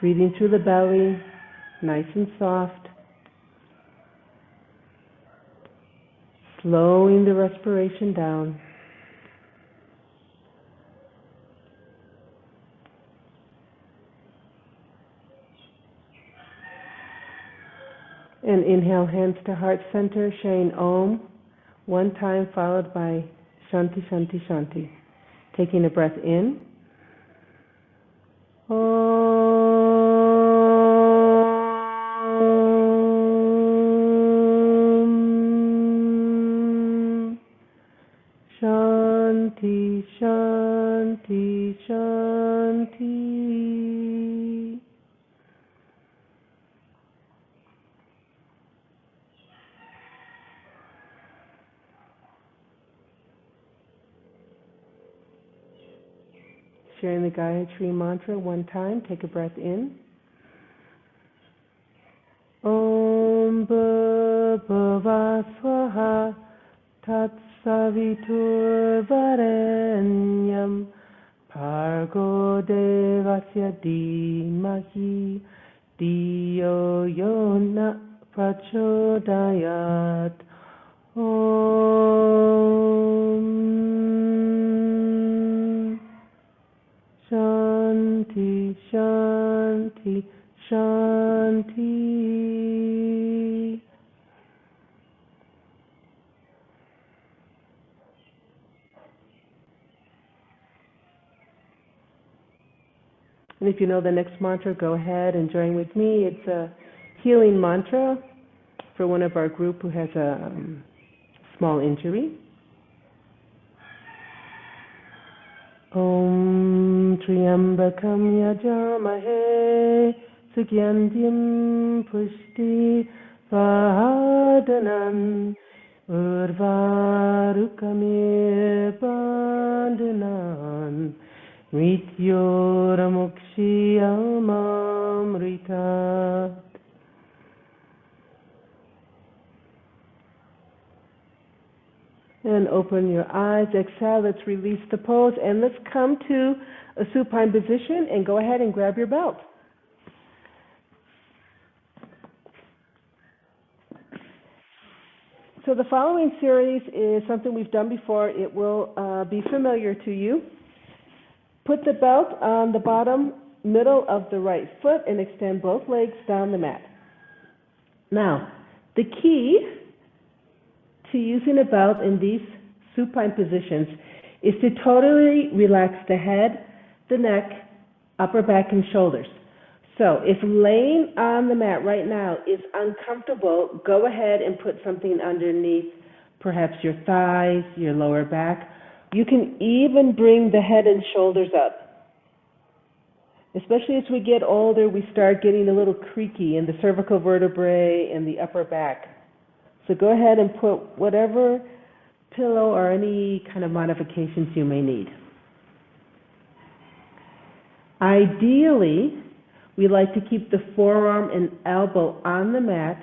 Breathing through the belly, nice and soft. Slowing the respiration down. And inhale, hands to heart center, saying Om, one time followed by Shanti, Shanti, Shanti. Taking a breath in. Om. Shanti, Shanti, Shanti. Sharing the Gayatri mantra one time. Take a breath in. Om Bhava Swaha Tat Savitur Varenyam Bhargo Devasya Dhimahi Dhiyo Yona Prachodayat. Om Shanti, Shanti, Shanti. And if you know the next mantra, go ahead and join with me. It's a healing mantra for one of our group who has a small injury. Om Triambakam Yajamahe Sukyantim Pushti Vahadanam Urvarukame Bandanan Mrityoramukshiyamamrita. And open your eyes, exhale, let's release the pose, and let's come to a supine position and go ahead and grab your belt. So the following series is something we've done before. It will be familiar to you. Put the belt on the bottom middle of the right foot and extend both legs down the mat. Now, the key to using a belt in these supine positions is to totally relax the head, the neck, upper back, and shoulders. So if laying on the mat right now is uncomfortable, go ahead and put something underneath, perhaps your thighs, your lower back. You can even bring the head and shoulders up. Especially as we get older, we start getting a little creaky in the cervical vertebrae and the upper back. So go ahead and put whatever pillow or any kind of modifications you may need. Ideally, we like to keep the forearm and elbow on the mat,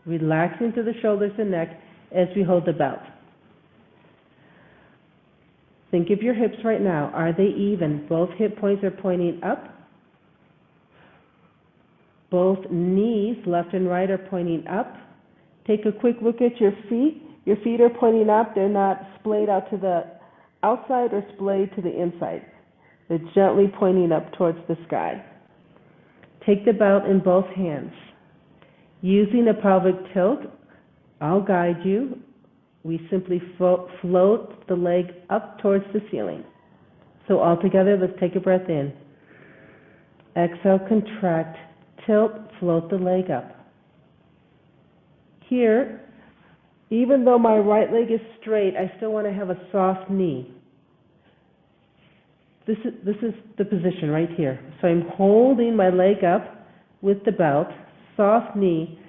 relaxing to the shoulders and neck as we hold the belt. Think of your hips right now. Are they even? Both hip points are pointing up. Both knees, left and right, are pointing up. Take a quick look at your feet. Your feet are pointing up. They're not splayed out to the outside or splayed to the inside. They're gently pointing up towards the sky. Take the belt in both hands. Using a pelvic tilt, I'll guide you. We simply float the leg up towards the ceiling. So all together, let's take a breath in. Exhale, contract, tilt, float the leg up. Here, even though my right leg is straight, I still want to have a soft knee. This is the position right here. So I'm holding my leg up with the belt, soft knee.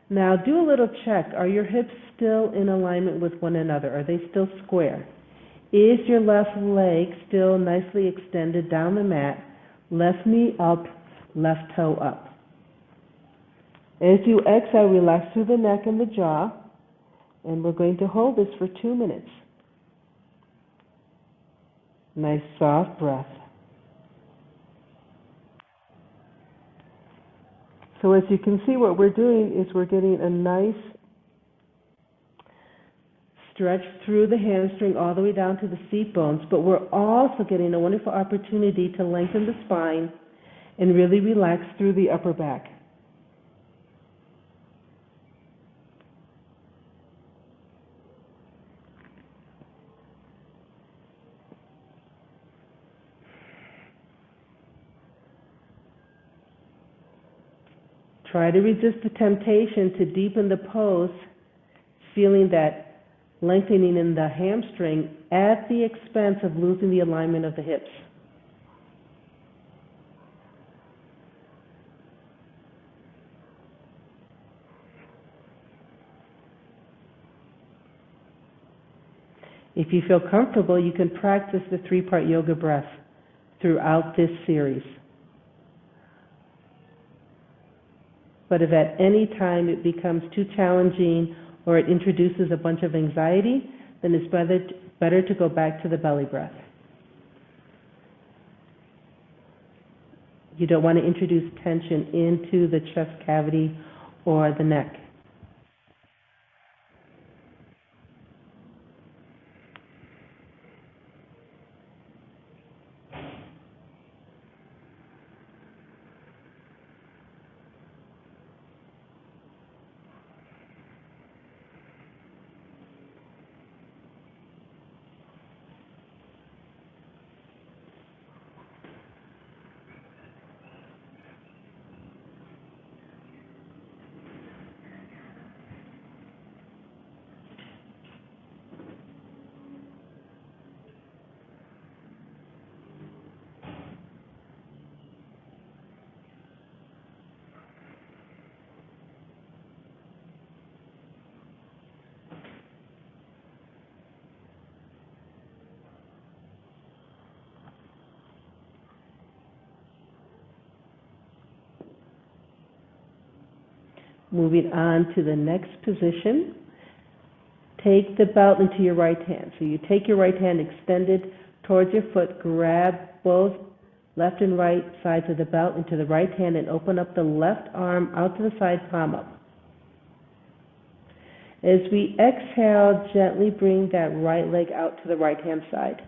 Now do a little check. Are your hips still in alignment with one another? Are they still square? Is your left leg still nicely extended down the mat? Left knee up, left toe up. As you exhale, relax through the neck and the jaw, and we're going to hold this for 2 minutes. Nice soft breath. So as you can see, what we're doing is we're getting a nice stretch through the hamstring all the way down to the seat bones, but we're also getting a wonderful opportunity to lengthen the spine and really relax through the upper back. Try to resist the temptation to deepen the pose, feeling that lengthening in the hamstring at the expense of losing the alignment of the hips. If you feel comfortable, you can practice the 3-part yoga breath throughout this series. But if at any time it becomes too challenging or it introduces a bunch of anxiety, then it's better to go back to the belly breath. You don't want to introduce tension into the chest cavity or the neck. Moving on to the next position, take the belt into your right hand. So you take your right hand extended towards your foot, grab both left and right sides of the belt into the right hand and open up the left arm out to the side, palm up. As we exhale, gently bring that right leg out to the right hand side.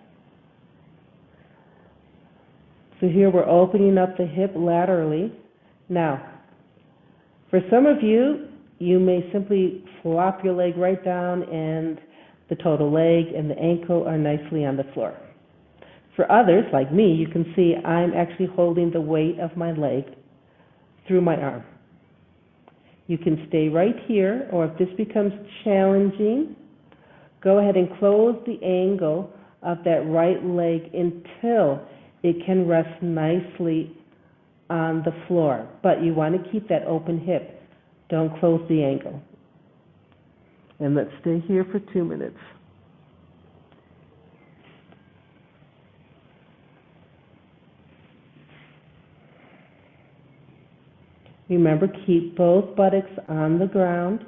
So here we're opening up the hip laterally. Now, for some of you, you may simply flop your leg right down and the total leg and the ankle are nicely on the floor. For others, like me, you can see I'm actually holding the weight of my leg through my arm. You can stay right here, or if this becomes challenging, go ahead and close the angle of that right leg until it can rest nicely on the floor, but you want to keep that open hip. Don't close the angle. And let's stay here for 2 minutes. Remember, keep both buttocks on the ground,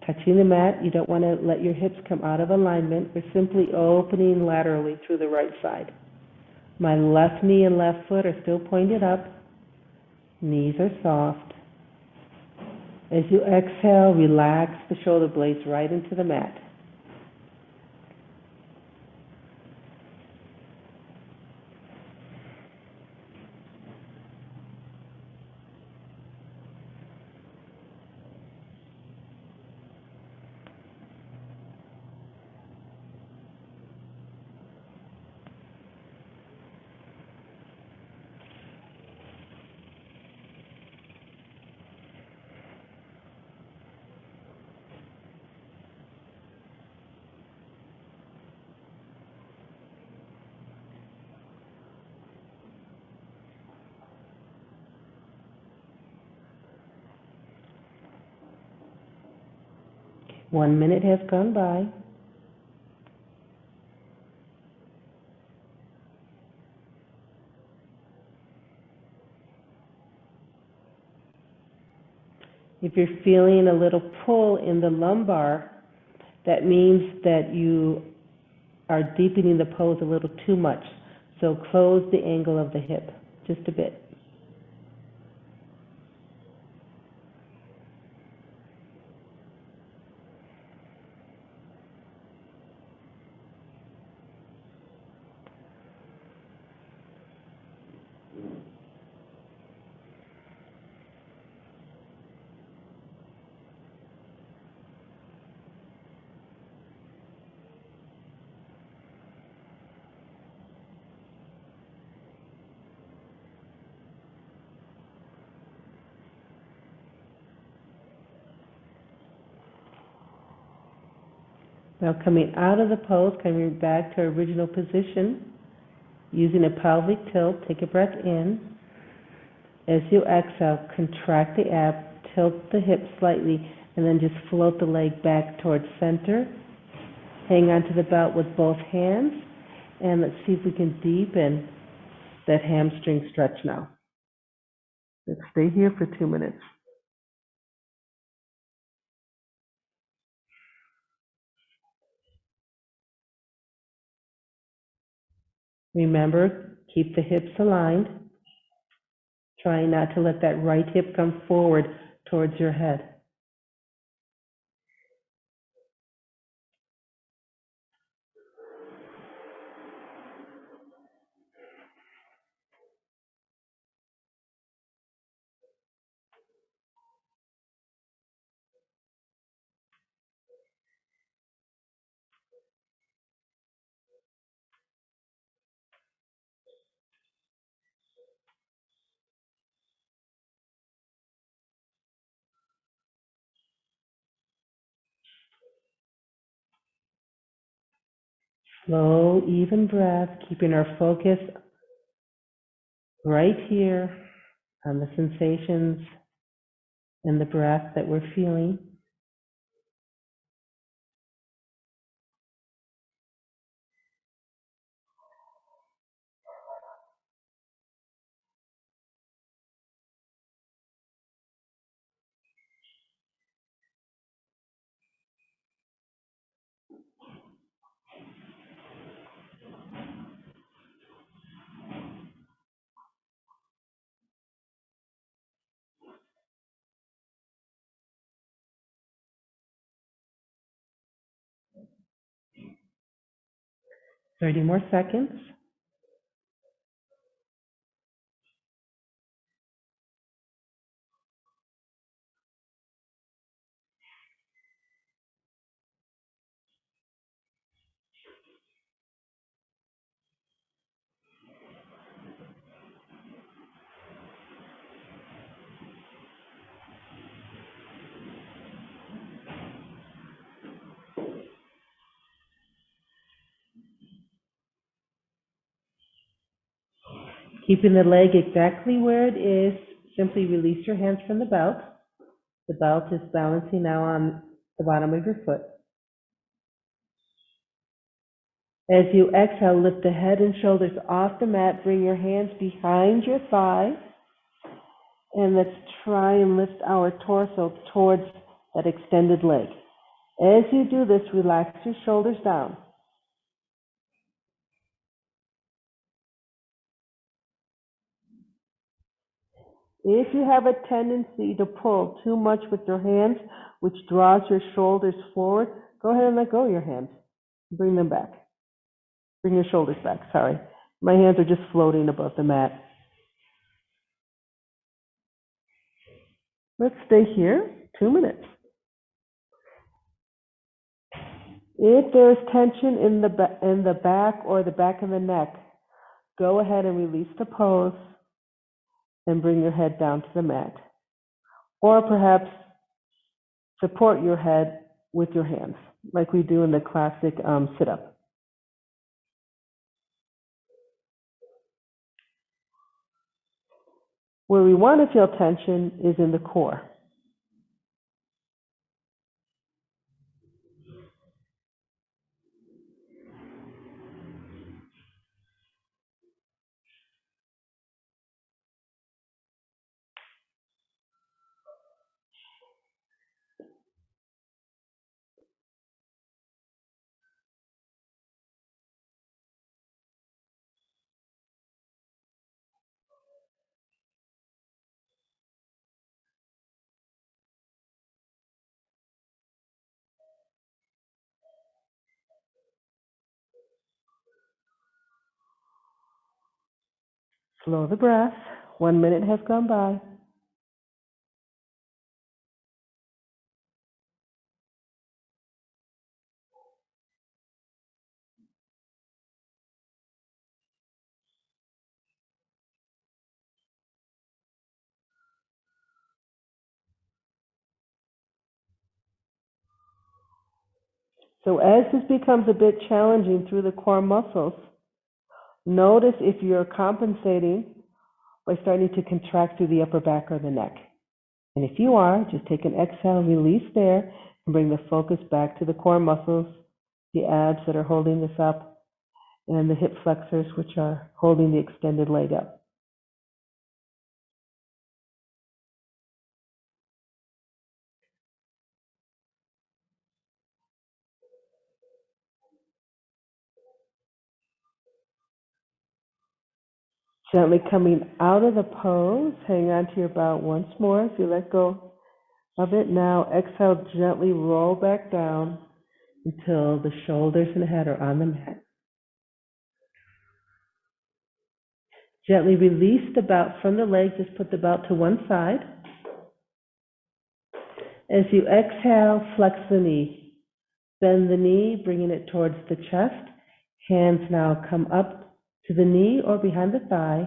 touching the mat. You don't want to let your hips come out of alignment. We're simply opening laterally through the right side. My left knee and left foot are still pointed up. Knees are soft. As you exhale, relax the shoulder blades right into the mat. One minute has gone by. If you're feeling a little pull in the lumbar, that means that you are deepening the pose a little too much. So close the angle of the hip just a bit. Now coming out of the pose, coming back to our original position, using a pelvic tilt, take a breath in. As you exhale, contract the abs, tilt the hips slightly, and then just float the leg back towards center. Hang onto the belt with both hands, and let's see if we can deepen that hamstring stretch now. Let's stay here for 2 minutes. Remember, keep the hips aligned. Try not to let that right hip come forward towards your head. Slow, even breath, keeping our focus right here on the sensations and the breath that we're feeling. Thirty more seconds. Keeping the leg exactly where it is, simply release your hands from the belt. The belt is balancing now on the bottom of your foot. As you exhale, lift the head and shoulders off the mat. Bring your hands behind your thigh. And let's try and lift our torso towards that extended leg. As you do this, relax your shoulders down. If you have a tendency to pull too much with your hands, which draws your shoulders forward, go ahead and let go of your hands. Bring them back. Bring your shoulders back, sorry. My hands are just floating above the mat. Let's stay here 2 minutes. If there's tension in the back or the back of the neck, go ahead and release the pose and bring your head down to the mat. Or perhaps support your head with your hands, like we do in the classic sit-up. Where we want to feel tension is in the core. Slow the breath. 1 minute has gone by. So as this becomes a bit challenging through the core muscles, notice if you're compensating by starting to contract through the upper back or the neck. And if you are, just take an exhale, release there, and bring the focus back to the core muscles, the abs that are holding this up, and the hip flexors, which are holding the extended leg up. Gently coming out of the pose, hang on to your belt once more. If you let go of it now, exhale, gently roll back down until the shoulders and the head are on the mat. Gently release the belt from the leg, just put the belt to one side. As you exhale, flex the knee. Bend the knee, bringing it towards the chest. Hands now come up to the knee or behind the thigh.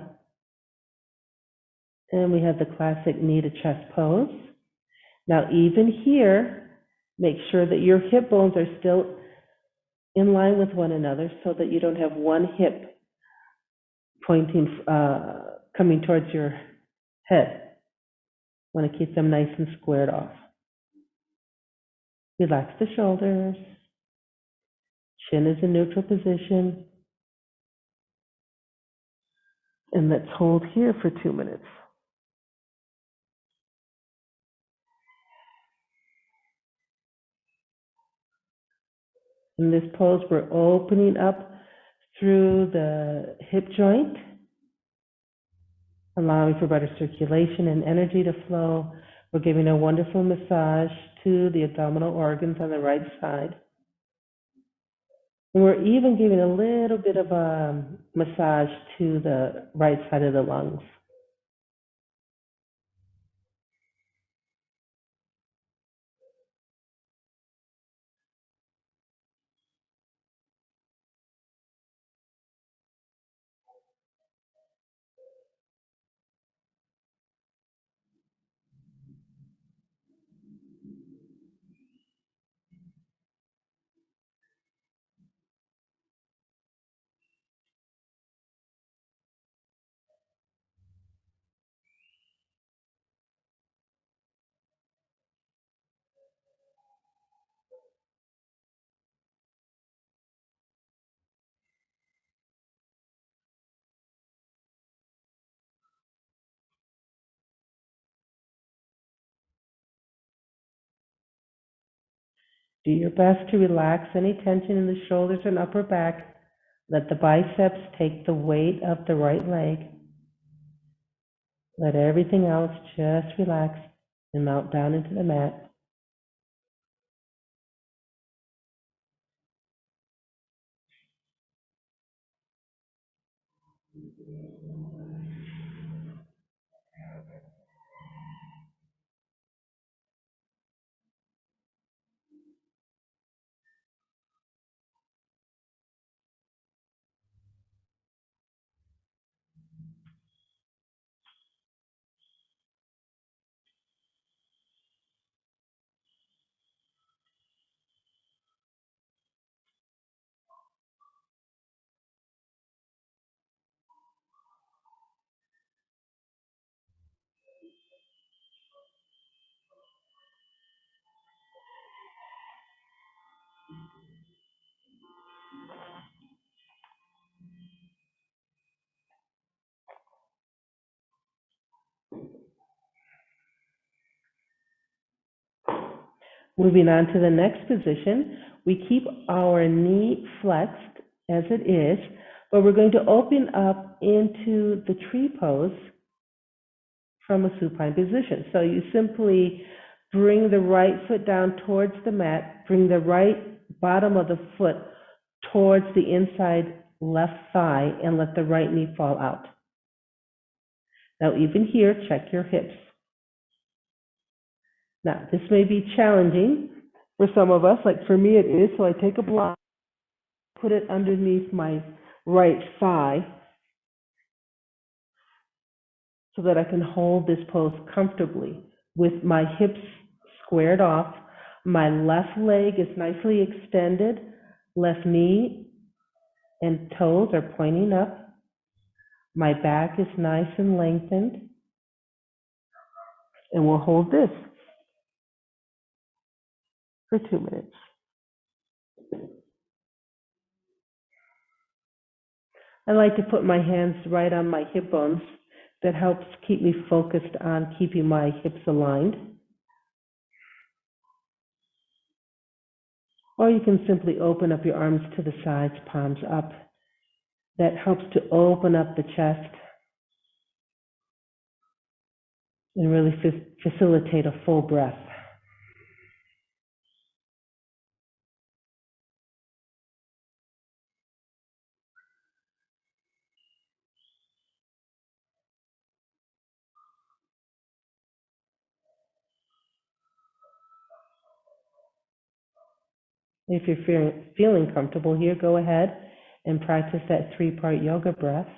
And we have the classic knee to chest pose. Now even here, make sure that your hip bones are still in line with one another so that you don't have one hip pointing, coming towards your head. Want to keep them nice and squared off. Relax the shoulders. Chin is in neutral position. And let's hold here for 2 minutes. In this pose, we're opening up through the hip joint, allowing for better circulation and energy to flow. We're giving a wonderful massage to the abdominal organs on the right side. And we're even giving a little bit of a massage to the right side of the lungs. Do your best to relax any tension in the shoulders and upper back. Let the biceps take the weight of the right leg. Let everything else just relax and melt down into the mat. Moving on to the next position, we keep our knee flexed as it is, but we're going to open up into the tree pose from a supine position. So you simply bring the right foot down towards the mat, bring the right bottom of the foot towards the inside left thigh, and let the right knee fall out. Now even here, check your hips. Now, this may be challenging for some of us, like for me it is, so I take a block, put it underneath my right thigh so that I can hold this pose comfortably with my hips squared off. My left leg is nicely extended. Left knee and toes are pointing up. My back is nice and lengthened. And we'll hold this for 2 minutes. I like to put my hands right on my hip bones. That helps keep me focused on keeping my hips aligned. Or you can simply open up your arms to the sides, palms up. That helps to open up the chest and really facilitate a full breath. If you're feeling comfortable here, go ahead and practice that 3-part yoga breath.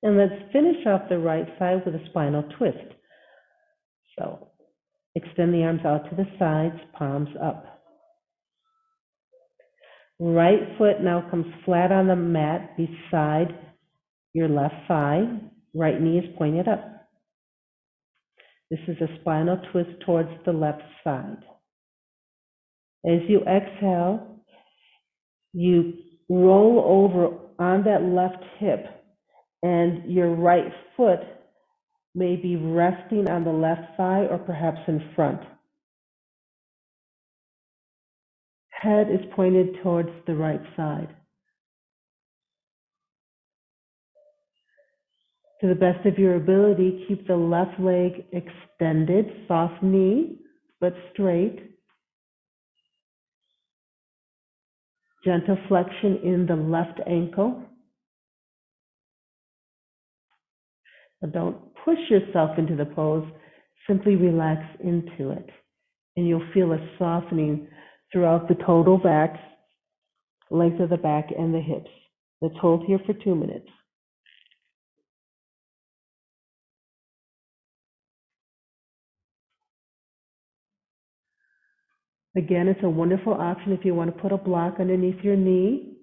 And let's finish off the right side with a spinal twist. So extend the arms out to the sides, palms up. Right foot now comes flat on the mat beside your left thigh. Right knee is pointed up. This is a spinal twist towards the left side. As you exhale, you roll over on that left hip, and your right foot may be resting on the left thigh or perhaps in front. Head is pointed towards the right side. To the best of your ability, keep the left leg extended, soft knee, but straight. Gentle flexion in the left ankle. But don't push yourself into the pose, simply relax into it. And you'll feel a softening throughout the total back, length of the back and the hips. Let's hold here for 2 minutes. Again, it's a wonderful option if you want to put a block underneath your knee,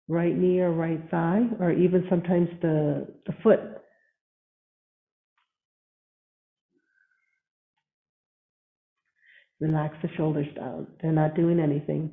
right knee or right thigh, or even sometimes the foot. Relax the shoulders down. They're not doing anything.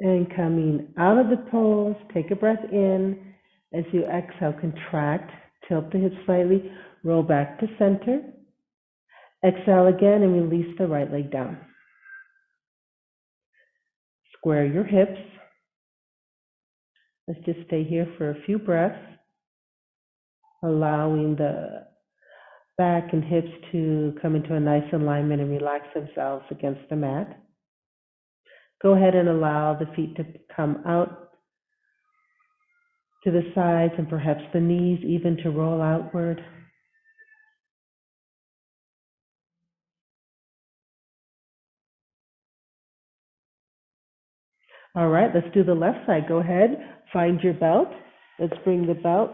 And coming out of the pose, take a breath in. As you exhale, contract, tilt the hips slightly, roll back to center. Exhale again and release the right leg down. Square your hips. Let's just stay here for a few breaths, allowing the back and hips to come into a nice alignment and relax themselves against the mat. Go ahead and allow the feet to come out to the sides and perhaps the knees even to roll outward. All right, let's do the left side. Go ahead, find your belt. Let's bring the belt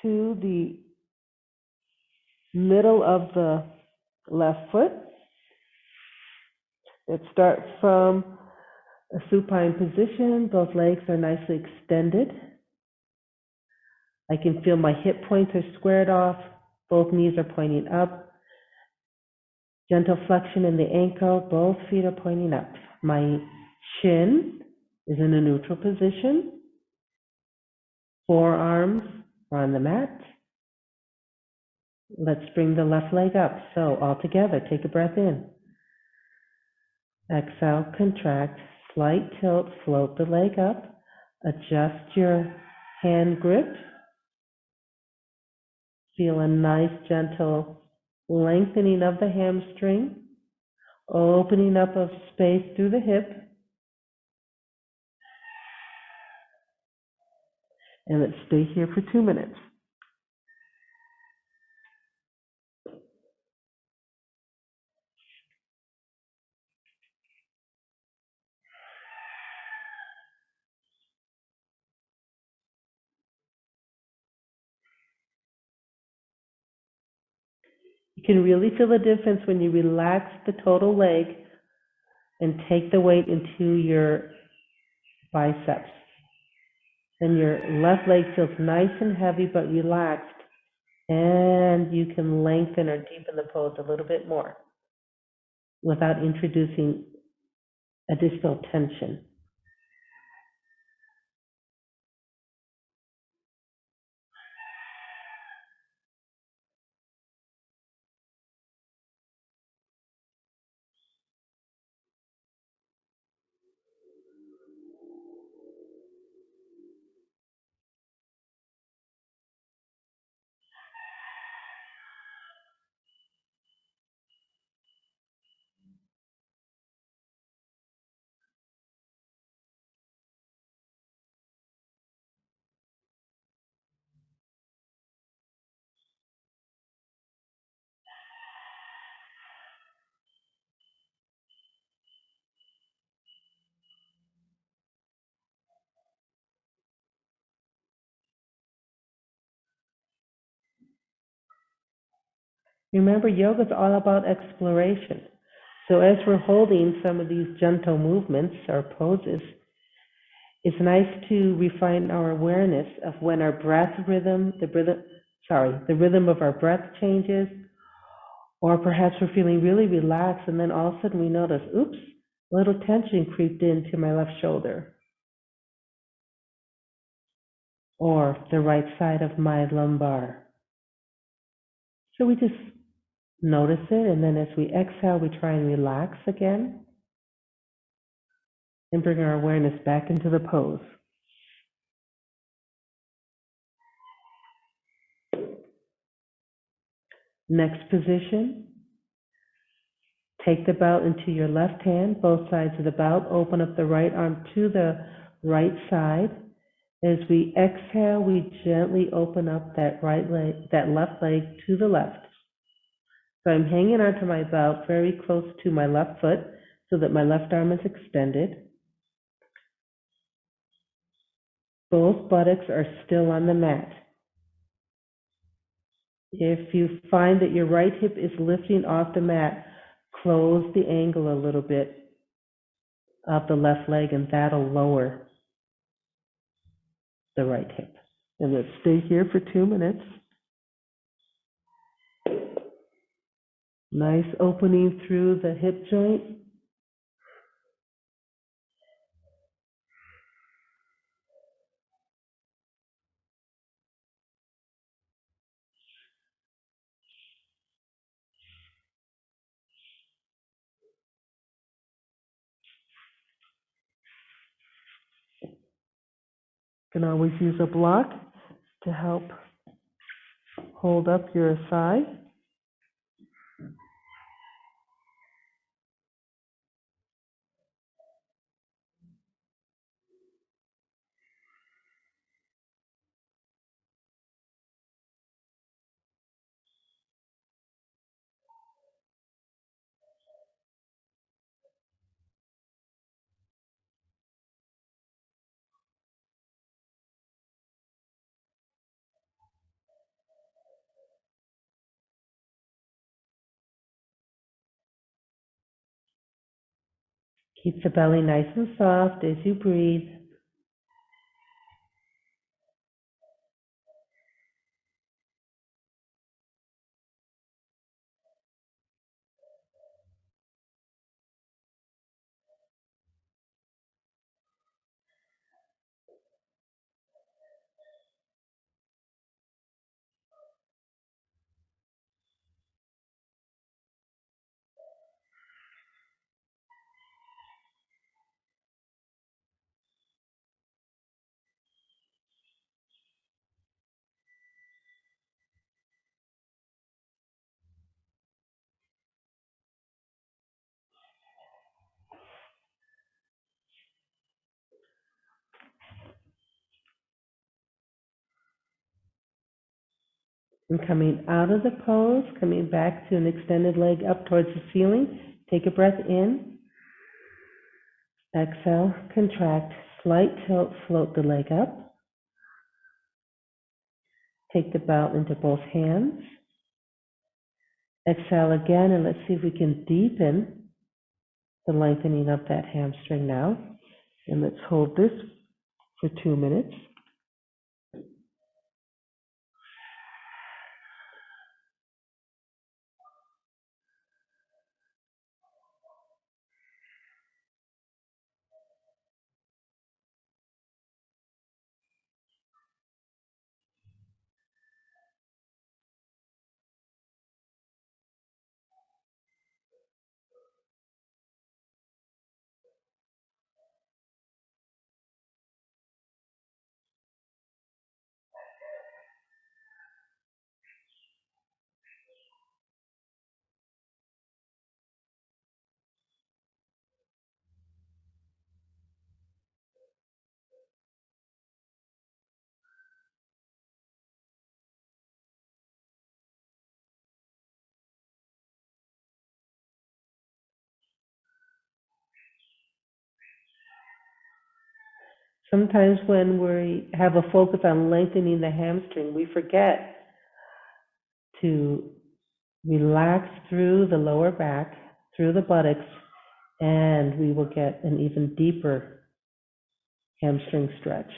to the middle of the left foot. Let's start from a supine position. Both legs are nicely extended. I can feel my hip points are squared off. Both knees are pointing up. Gentle flexion in the ankle. Both feet are pointing up. My chin is in a neutral position. Forearms are on the mat. Let's bring the left leg up. So all together, take a breath in. Exhale, contract, slight tilt, float the leg up. Adjust your hand grip. Feel a nice gentle lengthening of the hamstring, opening up of space through the hip. And let's stay here for 2 minutes. You can really feel the difference when you relax the total leg and take the weight into your biceps. Then your left leg feels nice and heavy but relaxed, and you can lengthen or deepen the pose a little bit more without introducing additional tension. Remember, yoga is all about exploration. So as we're holding some of these gentle movements or poses, it's nice to refine our awareness of when our breath rhythm, the rhythm of our breath changes, or perhaps we're feeling really relaxed and then all of a sudden we notice, oops, a little tension creeped into my left shoulder or the right side of my lumbar. So we just notice it, and then as we exhale, we try and relax again and bring our awareness back into the pose. Next position, take the belt into your left hand, both sides of the belt, open up the right arm to the right side. As we exhale, we gently open up that left leg to the left. So I'm hanging onto my belt very close to my left foot so that my left arm is extended. Both buttocks are still on the mat. If you find that your right hip is lifting off the mat, close the angle a little bit of the left leg, and that'll lower the right hip. And let's stay here for 2 minutes. Nice opening through the hip joint. You can always use a block to help hold up your thigh. Keep the belly nice and soft as you breathe. And coming out of the pose, coming back to an extended leg up towards the ceiling, take a breath in. Exhale, contract, slight tilt, float the leg up. Take the belt into both hands. Exhale again, and let's see if we can deepen the lengthening of that hamstring now. And let's hold this for 2 minutes. Sometimes when we have a focus on lengthening the hamstring, we forget to relax through the lower back, through the buttocks, and we will get an even deeper hamstring stretch.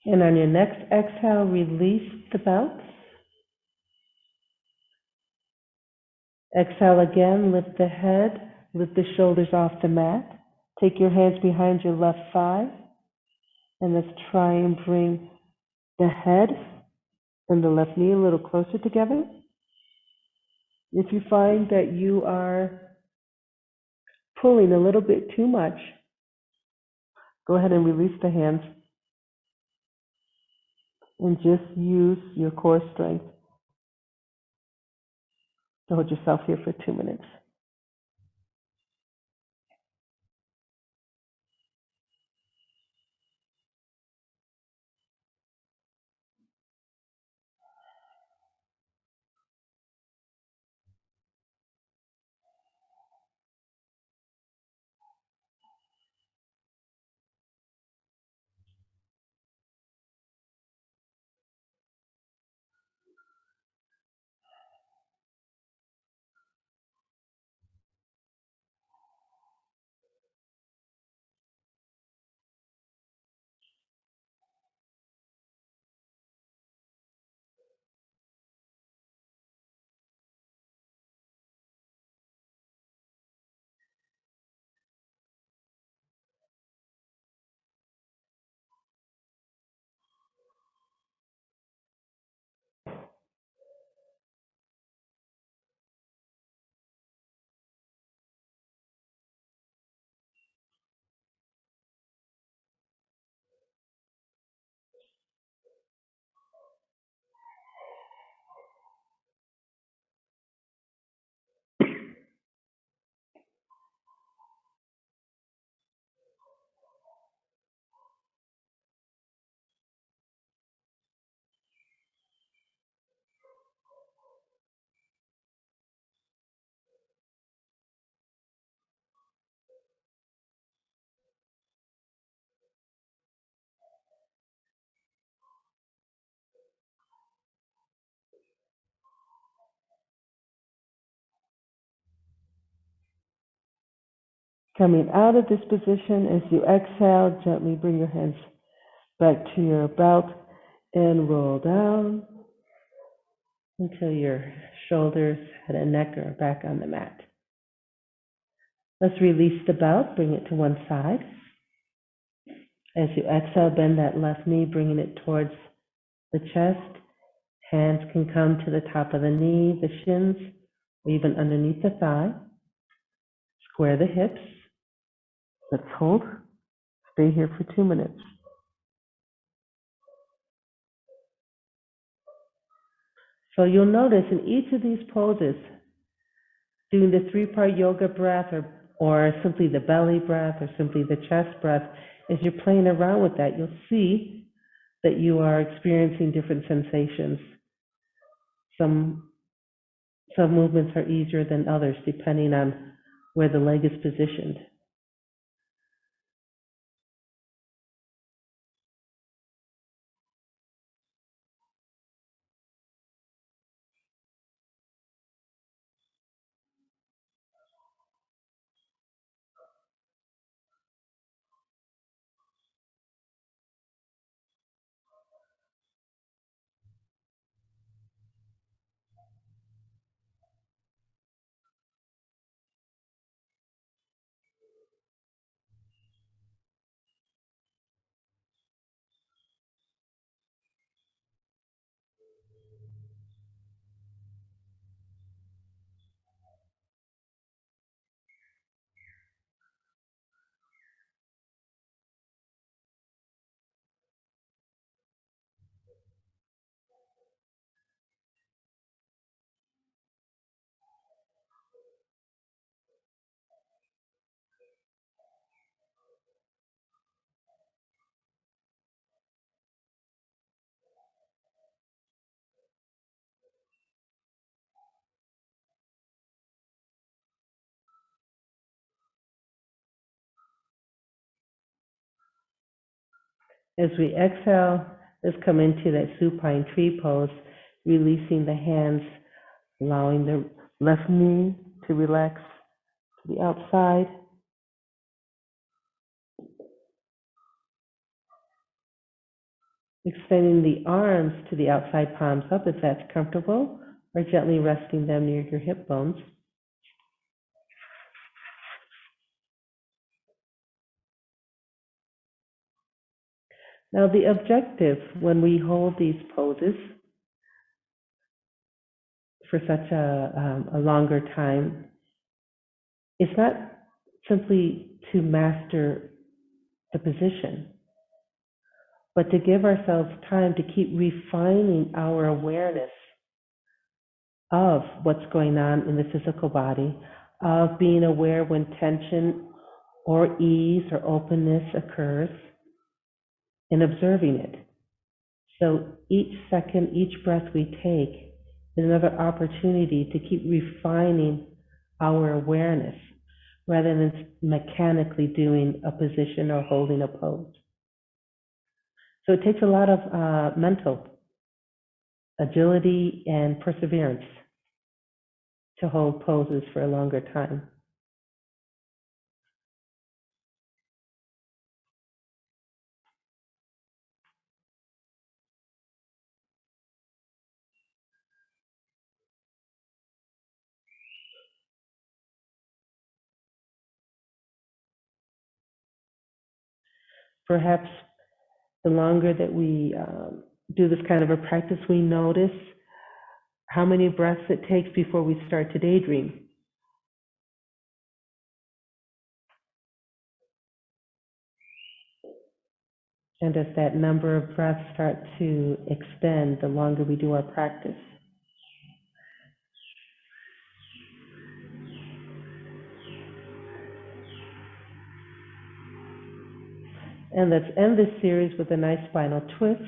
And on your next exhale, release the belt. Exhale again, lift the head, lift the shoulders off the mat. Take your hands behind your left thigh, and let's try and bring the head and the left knee a little closer together. If you find that you are pulling a little bit too much, go ahead and release the hands and just use your core strength to hold yourself here for 2 minutes. Coming out of this position, as you exhale, gently bring your hands back to your belt and roll down until your shoulders, head and neck are back on the mat. Let's release the belt, bring it to one side. As you exhale, bend that left knee, bringing it towards the chest. Hands can come to the top of the knee, the shins, or even underneath the thigh. Square the hips. Let's hold. Stay here for 2 minutes. So you'll notice in each of these poses, doing the 3-part yoga breath or simply the belly breath or simply the chest breath, as you're playing around with that, you'll see that you are experiencing different sensations. Some movements are easier than others depending on where the leg is positioned. As we exhale, let's come into that supine tree pose, releasing the hands, allowing the left knee to relax to the outside. Extending the arms to the outside, palms up if that's comfortable, or gently resting them near your hip bones. Now the objective when we hold these poses for such a longer time is not simply to master the position, but to give ourselves time to keep refining our awareness of what's going on in the physical body, of being aware when tension or ease or openness occurs, and observing it. So each second, each breath we take is another opportunity to keep refining our awareness rather than mechanically doing a position or holding a pose. So it takes a lot of mental agility and perseverance to hold poses for a longer time. Perhaps the longer that we do this kind of a practice, we notice how many breaths it takes before we start to daydream. And as that number of breaths start to extend, the longer we do our practice. And let's end this series with a nice spinal twist.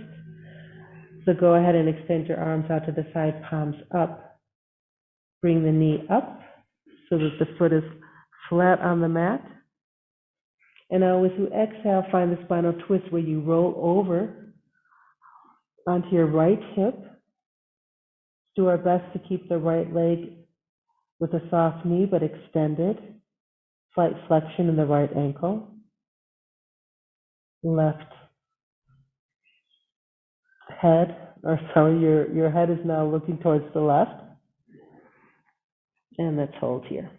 So go ahead and extend your arms out to the side, palms up. Bring the knee up so that the foot is flat on the mat. And now as you exhale, find the spinal twist where you roll over onto your right hip. Do our best to keep the right leg with a soft knee but extended. Slight flexion in the right ankle. Left head, or sorry, your head is now looking towards the left. And let's hold here.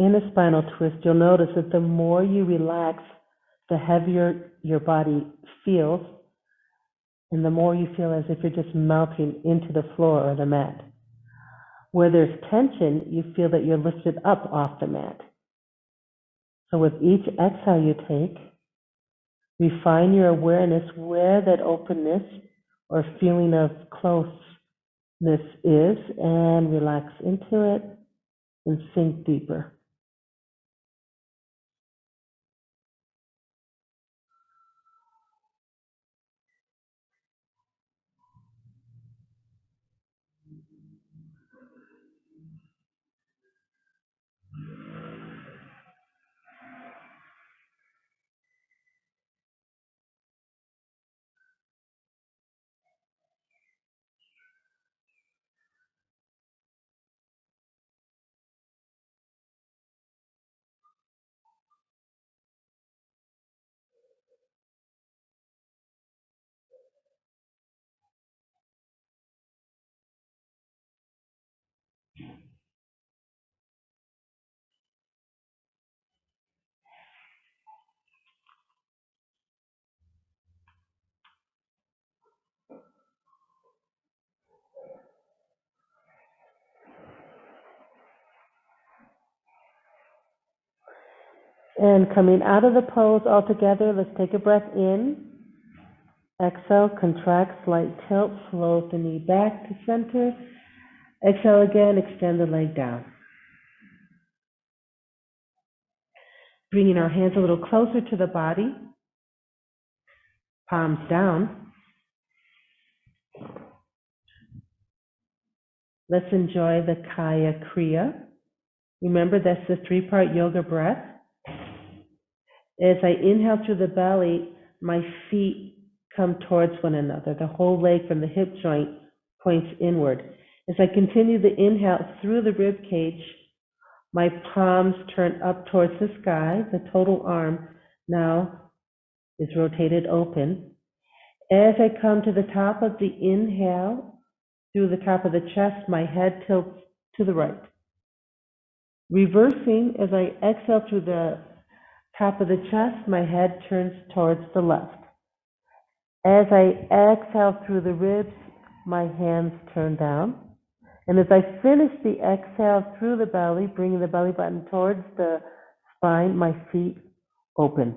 In a spinal twist, you'll notice that the more you relax, the heavier your body feels, and the more you feel as if you're just melting into the floor or the mat. Where there's tension, you feel that you're lifted up off the mat. So with each exhale you take, refine your awareness where that openness or feeling of closeness is, and relax into it and sink deeper. And coming out of the pose altogether, let's take a breath in. Exhale, contract, slight tilt, float the knee back to center. Exhale again, extend the leg down. Bringing our hands a little closer to the body, palms down. Let's enjoy the Kaya Kriya. Remember, that's the three-part yoga breath. As I inhale through the belly, my feet come towards one another. The whole leg from the hip joint points inward. As I continue the inhale through the rib cage, my palms turn up towards the sky. The total arm now is rotated open. As I come to the top of the inhale, through the top of the chest, my head tilts to the right. Reversing, as I exhale through the top of the chest, my head turns towards the left. As I exhale through the ribs, my hands turn down. And as I finish the exhale through the belly, bringing the belly button towards the spine, my feet open.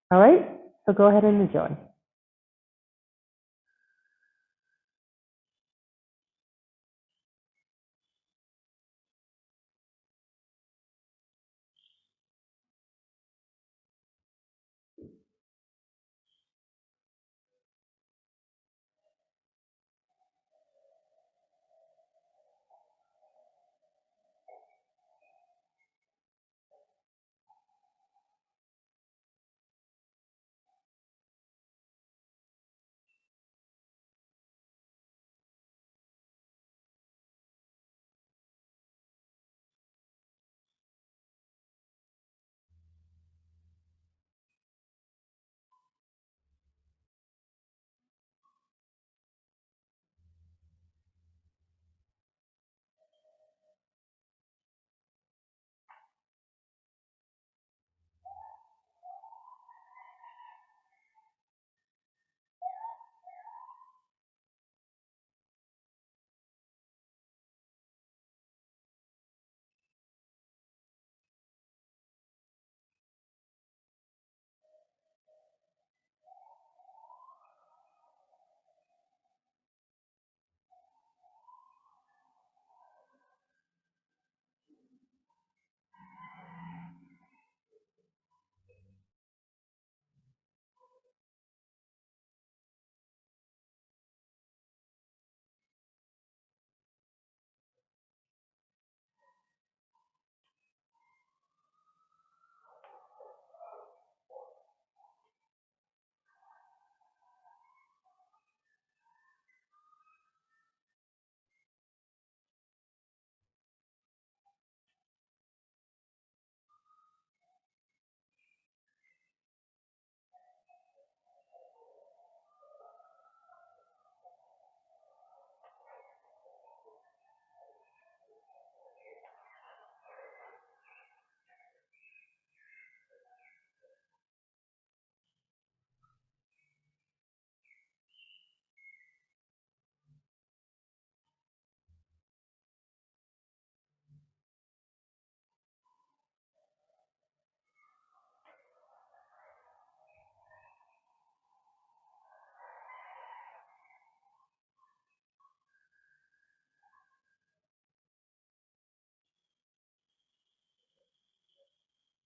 All right? So go ahead and enjoy.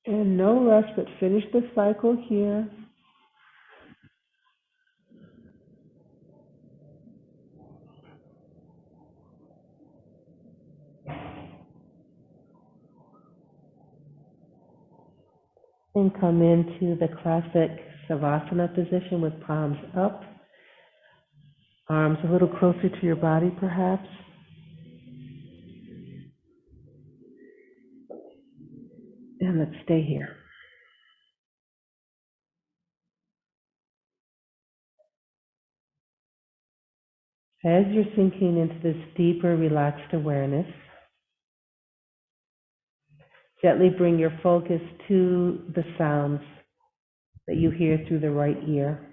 And no rush, but finish the cycle here. And come into the classic Savasana position with palms up, arms a little closer to your body perhaps. And let's stay here. As you're sinking into this deeper, relaxed awareness, gently bring your focus to the sounds that you hear through the right ear.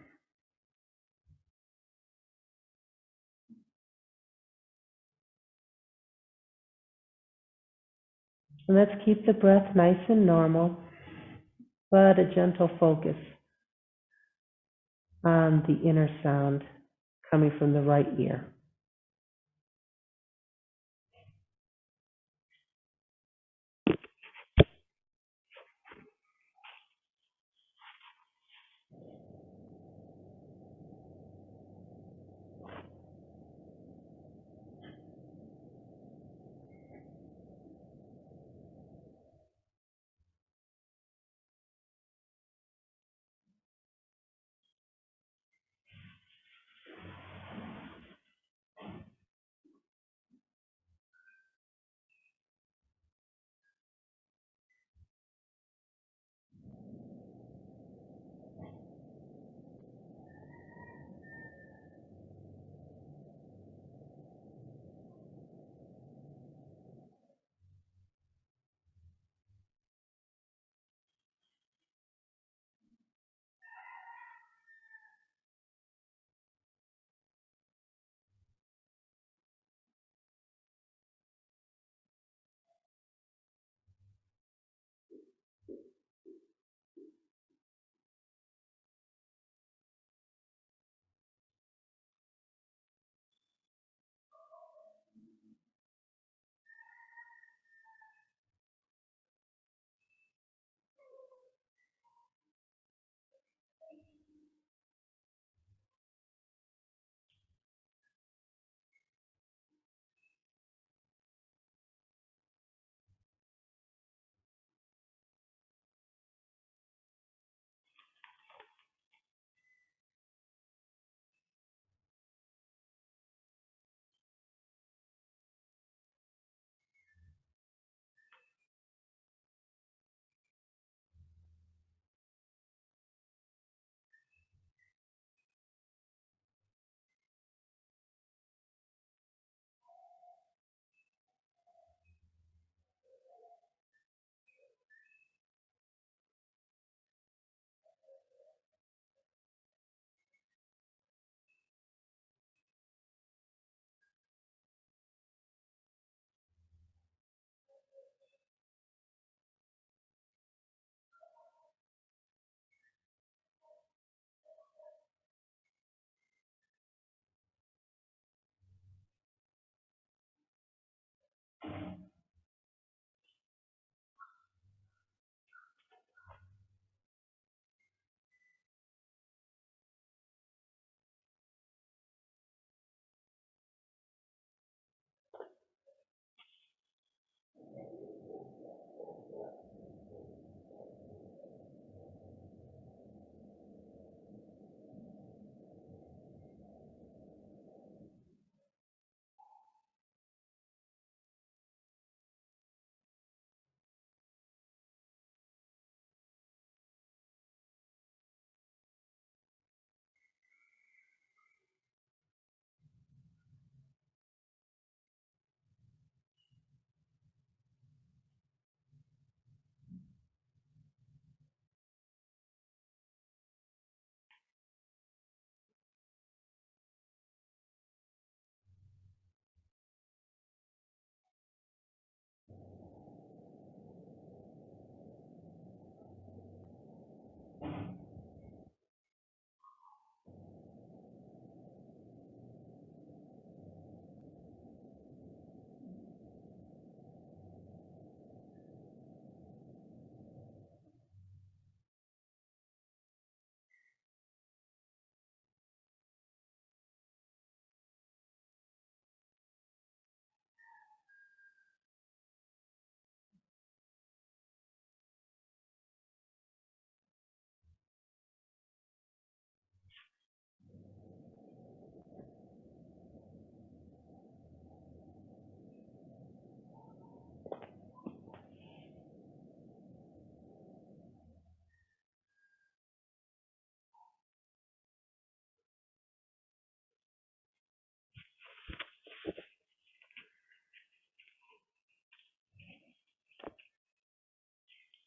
And let's keep the breath nice and normal, but a gentle focus on the inner sound coming from the right ear.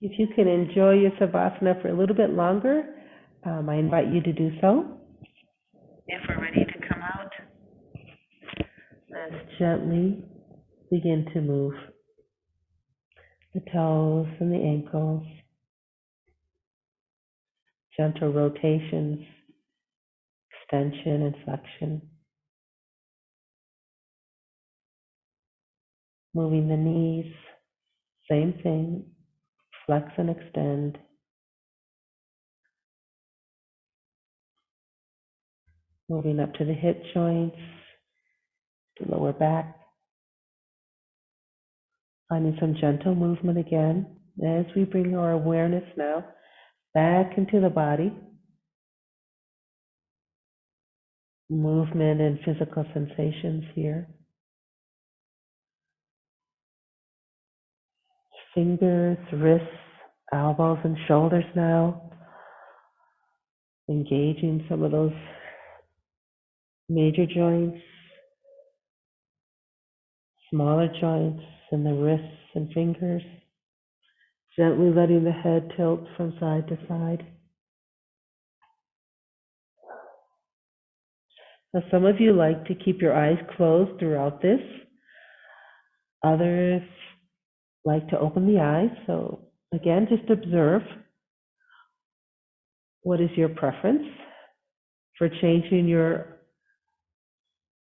If you can enjoy your Savasana for a little bit longer, I invite you to do so. If we're ready to come out, let's gently begin to move the toes and the ankles, gentle rotations, extension and flexion. Moving the knees, same thing, flex and extend. Moving up to the hip joints, the lower back. Finding some gentle movement again as we bring our awareness now back into the body. Movement and physical sensations here. Fingers, wrists, elbows, and shoulders now. Engaging some of those major joints, smaller joints in the wrists and fingers. Gently letting the head tilt from side to side. Now, some of you like to keep your eyes closed throughout this. Others like to open the eyes. So again, just observe. What is your preference for changing your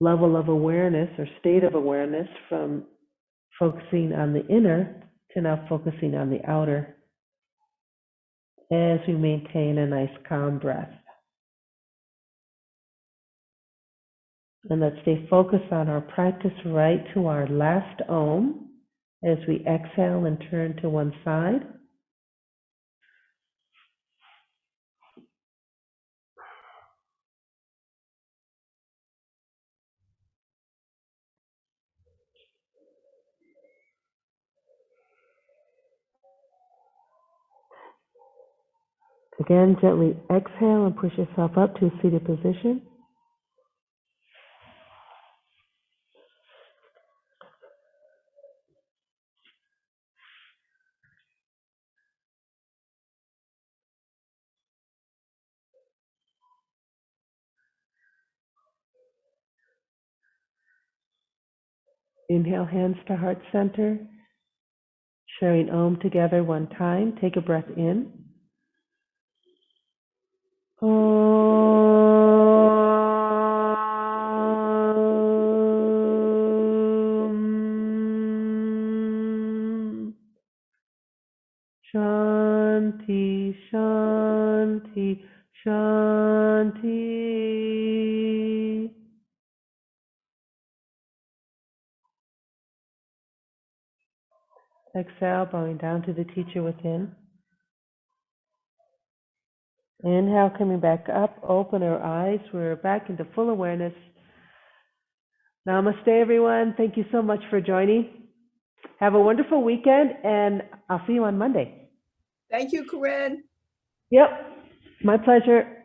level of awareness or state of awareness from focusing on the inner to now focusing on the outer as we maintain a nice calm breath. And let's stay focused on our practice right to our last Om as we exhale and turn to one side. Again, gently exhale and push yourself up to a seated position. Inhale, hands to heart center. Sharing Om together one time. Take a breath in. Om. Shanti, Shanti, Shanti. Exhale, bowing down to the teacher within. Inhale, coming back up, open our eyes. We're back into full awareness. Namaste, everyone. Thank you so much for joining. Have a wonderful weekend, and I'll see you on Monday. Thank you, Corinne. Yep, my pleasure.